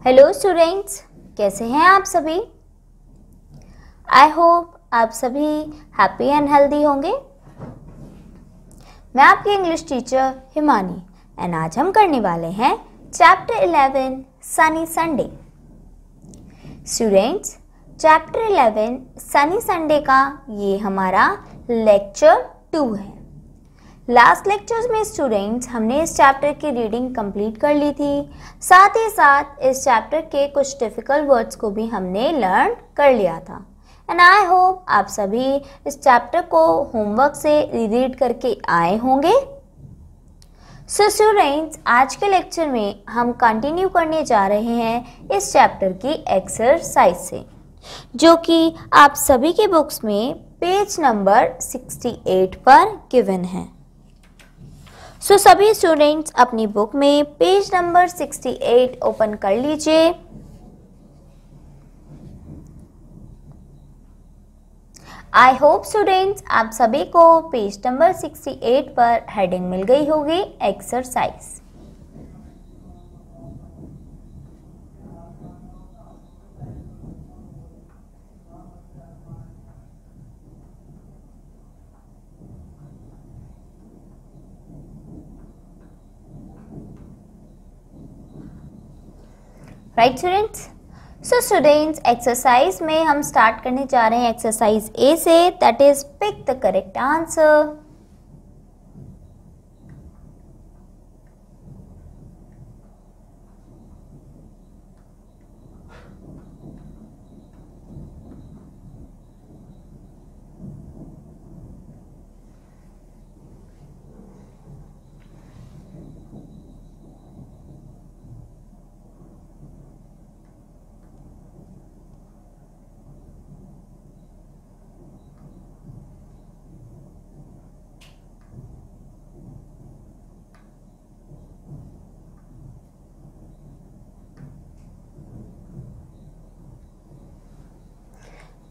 Hello students, कैसे हैं आप सभी। आई होप आप सभी हैप्पी एंड हेल्दी होंगे। मैं आपकी इंग्लिश टीचर हिमानी एंड आज हम करने वाले हैं chapter 11 Sunny Sunday. Students, chapter 11 Sunny Sunday का ये हमारा लेक्चर 2 है। लास्ट लेक्चर्स में स्टूडेंट्स हमने इस चैप्टर की रीडिंग कंप्लीट कर ली थी, साथ ही साथ इस चैप्टर के कुछ डिफ़िकल्ट वर्ड्स को भी हमने लर्न कर लिया था। एंड आई होप आप सभी इस चैप्टर को होमवर्क से रीड करके आए होंगे। सो स्टूडेंट्स, आज के लेक्चर में हम कंटिन्यू करने जा रहे हैं इस चैप्टर की एक्सरसाइज से, जो कि आप सभी के बुक्स में पेज नंबर 68 पर गिवन है। सो सभी स्टूडेंट्स अपनी बुक में पेज नंबर 68 ओपन कर लीजिए। आई होप स्टूडेंट्स आप सभी को पेज नंबर 68 पर हेडिंग मिल गई होगी exercise. Right students, so students exercise में हम स्टार्ट करने जा रहे हैं एक्सरसाइज ए से, that is pick the correct answer.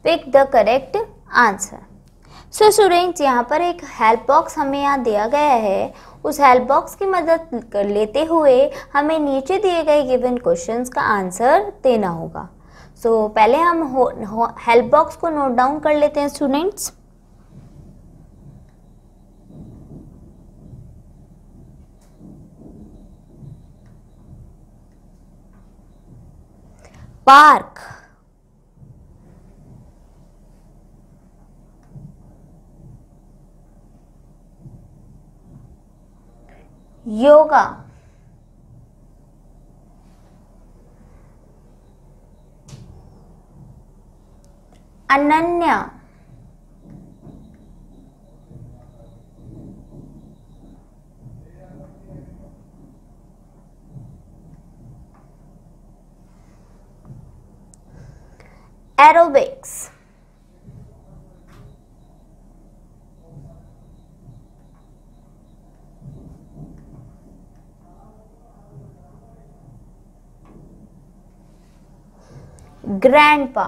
Pick the correct answer. So students, यहाँ पर एक हेल्प बॉक्स हमें यहाँ दिया गया है। उस हेल्प बॉक्स की मदद कर लेते हुए हमें नीचे दिए गए गिवन क्वेश्चंस का आंसर देना होगा। सो पहले हम हेल्प बॉक्स को नोट डाउन कर लेते हैं students. Park, yoga, Ananya, aerobics, grandpa,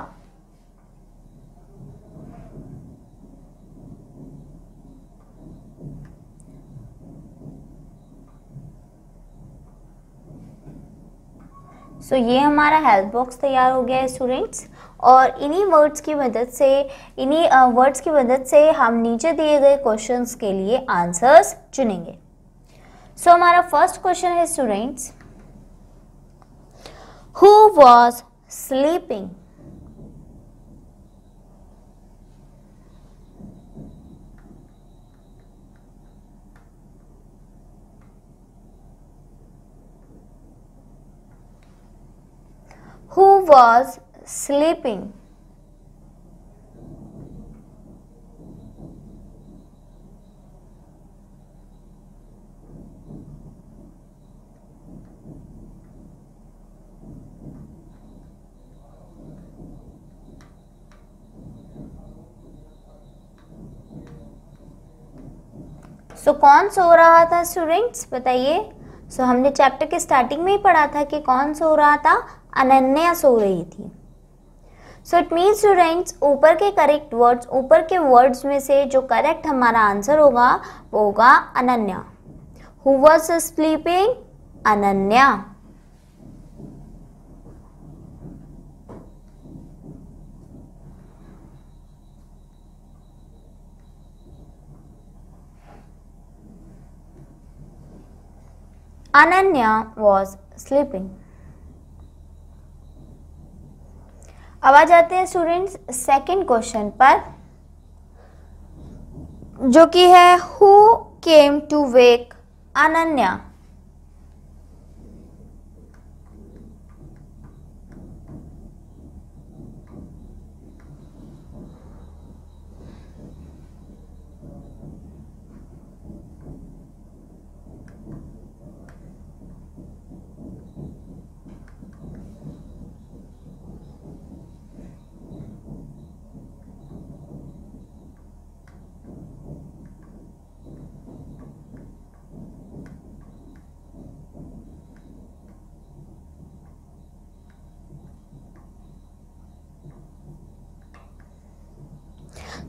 so ये हमारा हेल्प बॉक्स तैयार हो गया है स्टूडेंट्स। और इन्हीं वर्ड्स की मदद से हम नीचे दिए गए क्वेश्चंस के लिए आंसर्स चुनेंगे। सो हमारा फर्स्ट क्वेश्चन है students, who was sleeping? Who was sleeping? सो कौन सो रहा था स्टूडेंट्स, बताइए। सो हमने चैप्टर के स्टार्टिंग में ही पढ़ा था कि कौन सो रहा था, अनन्या सो रही थी। सो इट मीन्स स्टूडेंट्स, ऊपर के वर्ड्स में से जो करेक्ट हमारा आंसर होगा वो होगा Ananya. Who was sleeping? Ananya. Ananya was sleeping. अब आ जाते हैं स्टूडेंट्स सेकेंड क्वेश्चन पर, जो कि है who came to wake Ananya.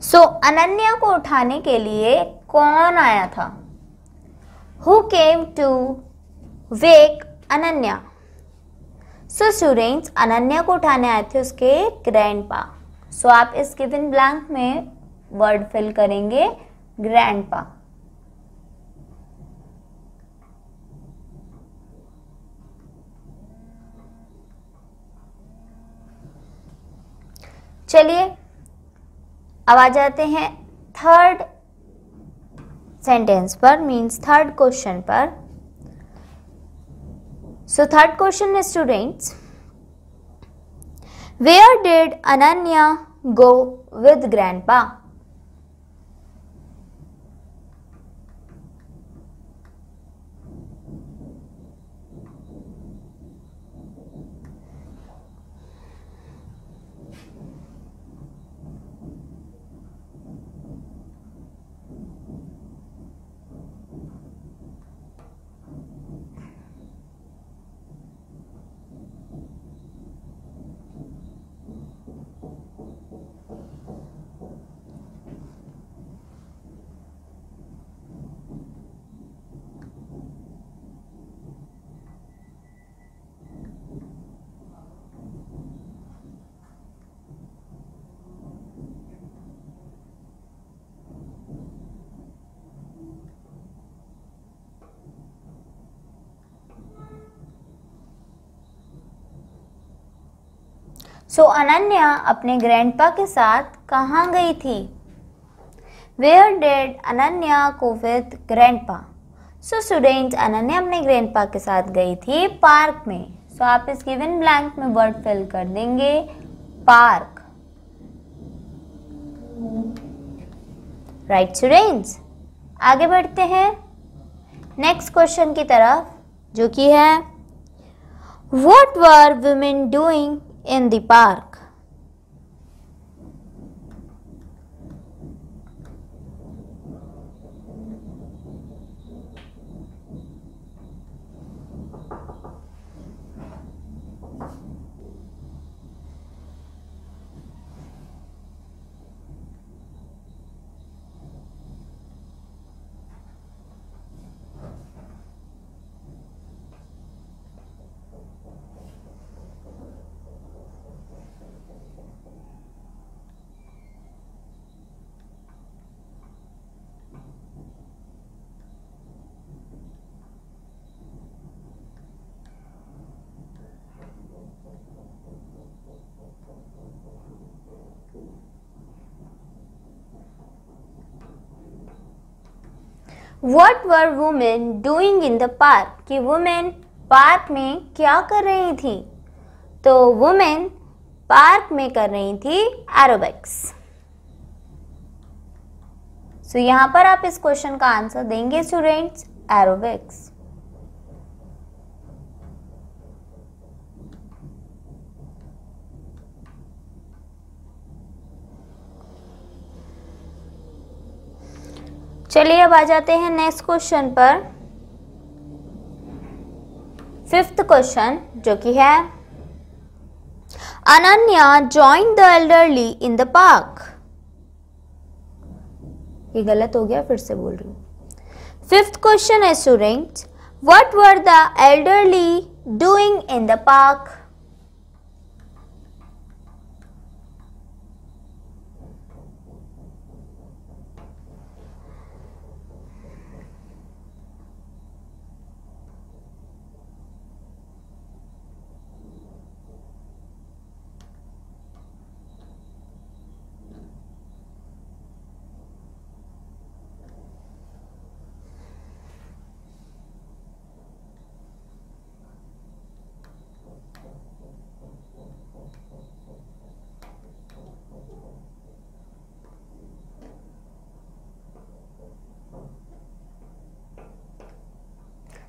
So Ananya को उठाने के लिए कौन आया था? Who came to wake Ananya. So students, Ananya को उठाने आए थे उसके ग्रैंडपा। सो आप इस गिवन ब्लैंक में वर्ड फिल करेंगे ग्रैंडपा। चलिए अब आ जाते हैं थर्ड सेंटेंस पर, मीन्स थर्ड क्वेश्चन पर। So third question is students, where did Ananya go with grandpa? So Ananya अपने ग्रैंडपा के साथ कहाँ गई थी? Where did Ananya go with grandpa? So students, Ananya अपने ग्रैंडपा के साथ गई थी पार्क में। सो आप इस गिवन ब्लैंक में वर्ड फिल कर देंगे पार्क। राइट स्टूडेंट्स, आगे बढ़ते हैं नेक्स्ट क्वेश्चन की तरफ, जो कि है what were women doing in the park? What were women doing in the park? कि वुमेन पार्क में क्या कर रही थी? तो वुमेन पार्क में कर रही थी एरोबिक्स। सो यहां पर आप इस क्वेश्चन का आंसर देंगे स्टूडेंट्स एरोबिक्स। चलिए अब आ जाते हैं नेक्स्ट क्वेश्चन पर, फिफ्थ क्वेश्चन, जो कि है Ananya join the elderly in the park. ये गलत हो गया, फिर से बोल रही हूं। फिफ्थ क्वेश्चन है students, what were the elderly doing in the park?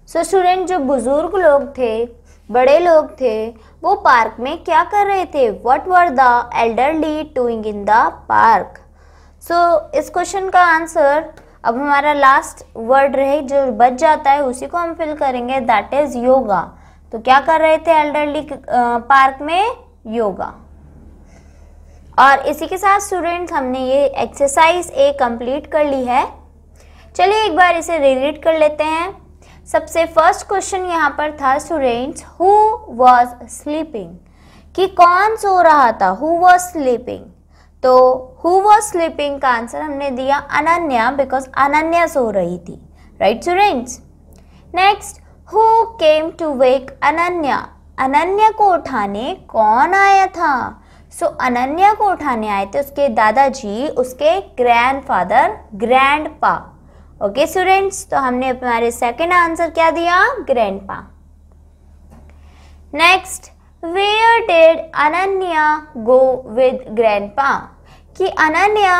So student, जो बुजुर्ग लोग थे, बड़े लोग थे, वो पार्क में क्या कर रहे थे? What were the elderly doing in the park? So इस क्वेश्चन का आंसर, अब हमारा लास्ट वर्ड रहे जो बच जाता है उसी को हम फिल करेंगे, दैट इज योगा। तो क्या कर रहे थे एल्डरली पार्क में? योगा। और इसी के साथ स्टूडेंट्स हमने ये एक्सरसाइज ए कंप्लीट कर ली है। चलिए एक बार इसे रीरीड कर लेते हैं। सबसे फर्स्ट क्वेश्चन यहाँ पर था स्टूडेंट्स, हु वॉज स्लीपिंग, कि कौन सो रहा था? Who was sleeping. तो हु वॉज स्लीपिंग का आंसर हमने दिया अनन्या, बिकॉज अनन्या सो रही थी, right students. Next, who came to wake Ananya, Ananya को उठाने कौन आया था? सो अनन्या को उठाने आए थे उसके दादाजी, उसके ग्रैंडफादर, ग्रैंडपा। ओके स्टूडेंट्स, तो हमने हमारे सेकंड आंसर क्या दिया? Grandpa. Next, where did Ananya go with grandpa, कि अनन्या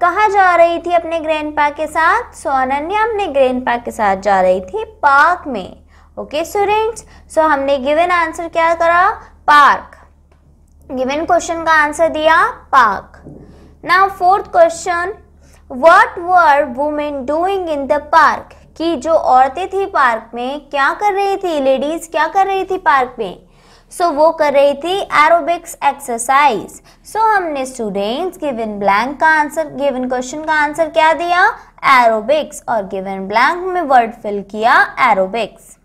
कहाँ जा रही थी अपने ग्रैंडपा के साथ? सो अनन्या अपने ग्रैंडपा के साथ जा रही थी पार्क में। ओके स्टूडेंट्स, सो हमने गिवन आंसर क्या करा? पार्क। गिवन क्वेश्चन का आंसर दिया park. Now fourth question, What were women doing in the park? कि जो औरतें थी पार्क में क्या कर रही थी? लेडीज क्या कर रही थी पार्क में? सो वो कर रही थी एरोबिक्स एक्सरसाइज। सो हमने स्टूडेंट्स गिवन ब्लैंक का आंसर, गिवन क्वेश्चन का आंसर क्या दिया? एरोबिक्स, और गिवन ब्लैंक में वर्ड फिल किया एरोबिक्स।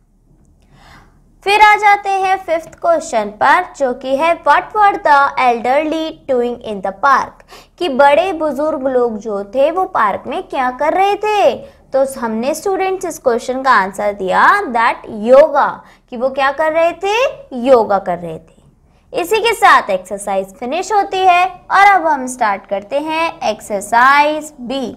फिर आ जाते हैं फिफ्थ क्वेश्चन पर, जो कि है what were the elderly doing in the park, कि बड़े बुजुर्ग लोग जो थे वो पार्क में क्या कर रहे थे? तो हमने स्टूडेंट्स इस क्वेश्चन का आंसर दिया दैट योगा, कि वो क्या कर रहे थे? योगा कर रहे थे। इसी के साथ एक्सरसाइज फिनिश होती है और अब हम स्टार्ट करते हैं exercise B,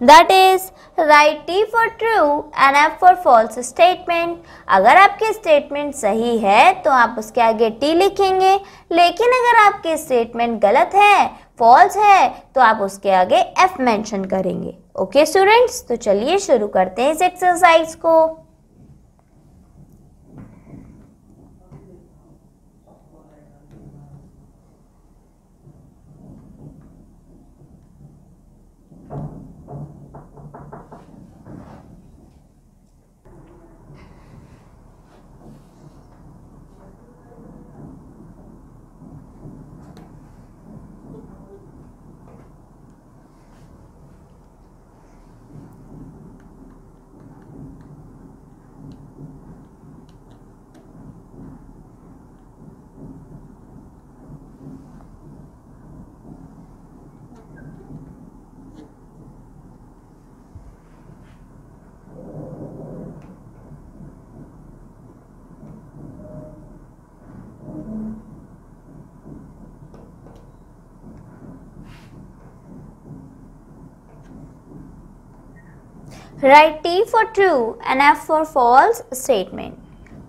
that is write T for true and F for false statement. अगर आपकी स्टेटमेंट सही है तो आप उसके आगे टी लिखेंगे, लेकिन अगर आपकी स्टेटमेंट गलत है, फॉल्स है, तो आप उसके आगे एफ मेंशन करेंगे। ओके स्टूडेंट्स, तो चलिए शुरू करते हैं इस एक्सरसाइज को। Write T for true and F for false statement.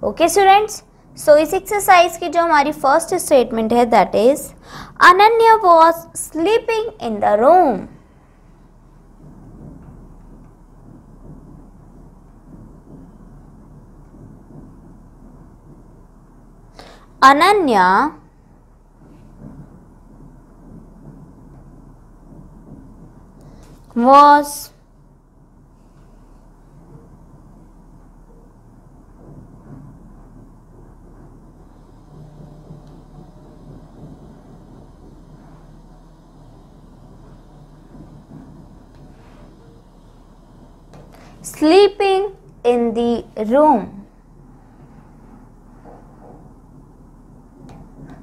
Okay students, so इस एक्सरसाइज की जो हमारी फर्स्ट स्टेटमेंट है that is Ananya was sleeping in the room. Ananya was sleeping in the room.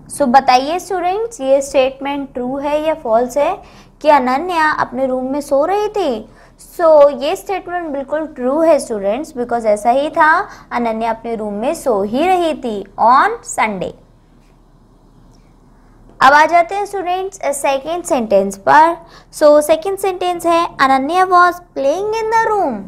सो बताइए स्टूडेंट्स, ये स्टेटमेंट ट्रू है या फॉल्स है कि अनन्या अपने रूम में सो रही थी? सो ये स्टेटमेंट बिल्कुल ट्रू है स्टूडेंट्स, बिकॉज ऐसा ही था, अनन्या अपने रूम में सो ही रही थी ऑन संडे। अब आ जाते हैं स्टूडेंट्स सेकेंड सेंटेंस पर। सो सेकेंड सेंटेंस है Ananya was playing in the room.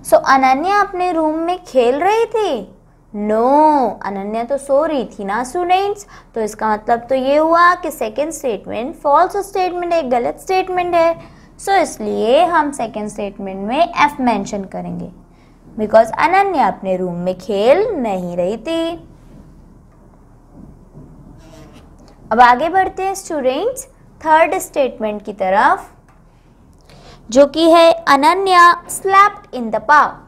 So Ananya अपने रूम में खेल रही थी? नो, अनन्या तो सो रही थी ना स्टूडेंट्स। तो इसका मतलब तो ये हुआ कि सेकेंड स्टेटमेंट फॉल्स स्टेटमेंट है, गलत स्टेटमेंट है। सो इसलिए हम सेकेंड स्टेटमेंट में एफ मेंशन करेंगे, बिकॉज अनन्या अपने रूम में खेल नहीं रही थी। अब आगे बढ़ते हैं स्टूडेंट्स थर्ड स्टेटमेंट की तरफ, जो कि है Ananya slept in the park.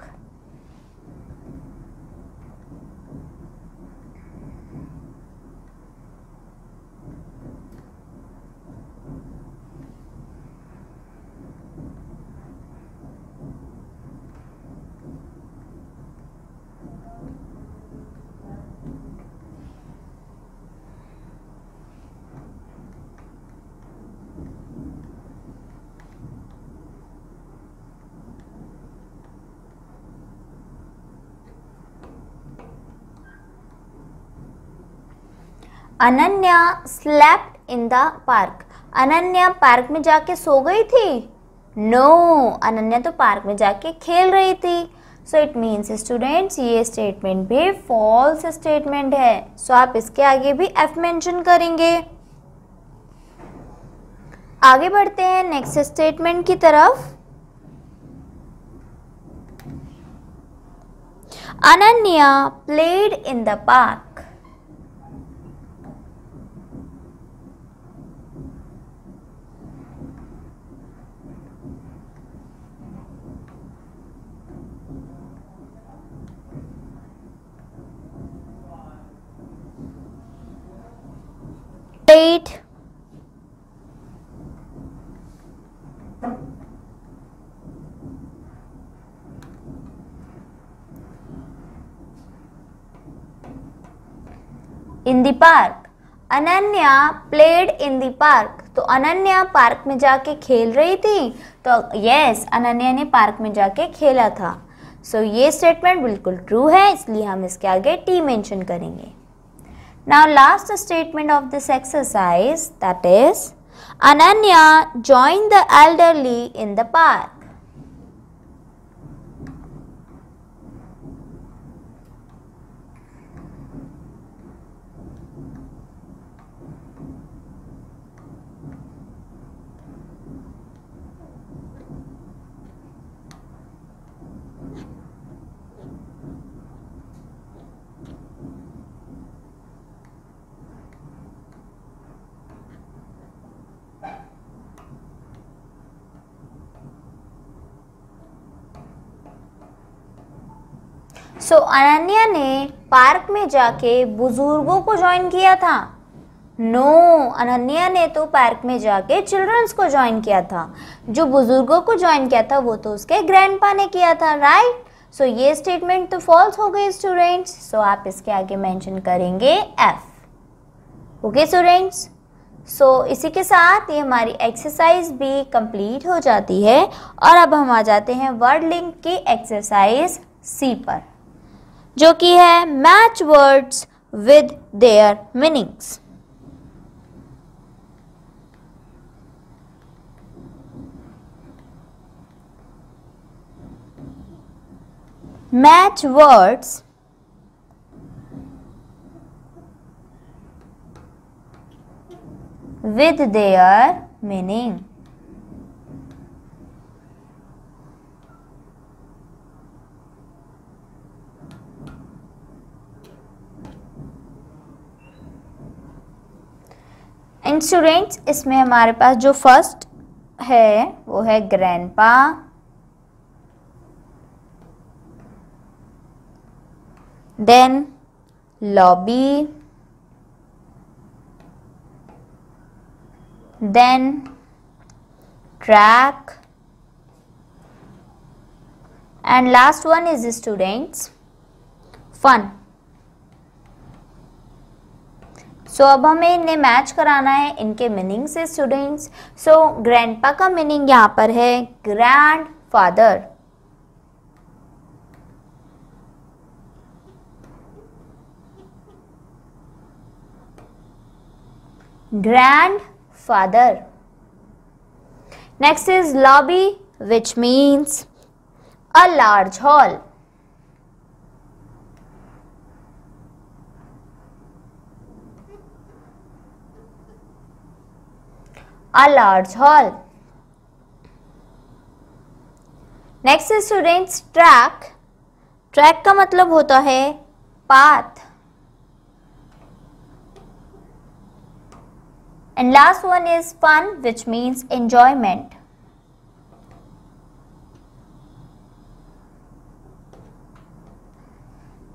Ananya slept in the park. Ananya park में जाके सो गई थी? नो, अनन्या तो पार्क में जाके खेल रही थी। सो इट मीन्स स्टूडेंट्स ये स्टेटमेंट भी फॉल्स स्टेटमेंट है। सो आप इसके आगे भी एफ मेंशन करेंगे। आगे बढ़ते हैं नेक्स्ट स्टेटमेंट की तरफ। Ananya played in the park. Played in the park। Ananya played in the park. तो अनन्या पार्क में जाके खेल रही थी। तो यस, अनन्या ने पार्क में जाके खेला था। सो ये स्टेटमेंट बिल्कुल ट्रू है, इसलिए हम इसके आगे टी मेंशन करेंगे। Now last statement of this exercise, that is Ananya joined the elderly in the park। सो अनन्या ने पार्क में जाके बुजुर्गों को ज्वाइन किया था? नो, अनन्या ने तो पार्क में जाके चिल्ड्रंस को ज्वाइन किया था। जो बुजुर्गों को ज्वाइन किया था वो तो उसके ग्रैंडपा ने किया था, राइट। सो ये स्टेटमेंट तो फॉल्स हो गई स्टूडेंट्स। सो आप इसके आगे मेंशन करेंगे एफ। ओके स्टूडेंट्स, सो इसी के साथ ये हमारी एक्सरसाइज भी कंप्लीट हो जाती है। और अब हम आ जाते हैं वर्ड लिंक की एक्सरसाइज सी पर, जो कि है match words with their meanings. Match words with their meaning। And students, इसमें हमारे पास जो फर्स्ट है वो है grandpa, then lobby, then track, and last one is students fun। So अब हमें इन्हें मैच कराना है इनके मीनिंग से स्टूडेंट्स। सो ग्रैंडपा का मीनिंग यहाँ पर है grandfather, grand father. Next is lobby, which means a large hall, a large hall. Next students track. Track का मतलब होता है path. And last one is fun which means enjoyment.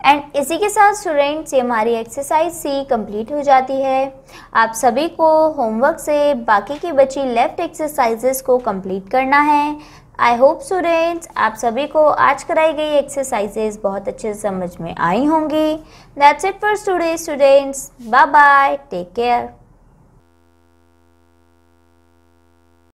And इसी के साथ स्टूडेंट्स ये हमारी एक्सरसाइज सी complete हो जाती है। आप सभी को होमवर्क से बाकी की बची लेफ्ट एक्सरसाइजेस को कंप्लीट करना है। आई होप स्टूडेंट्स आप सभी को आज कराई गई एक्सरसाइजेस बहुत अच्छे से समझ में आई होंगी। That's it for today students, bye bye, take care.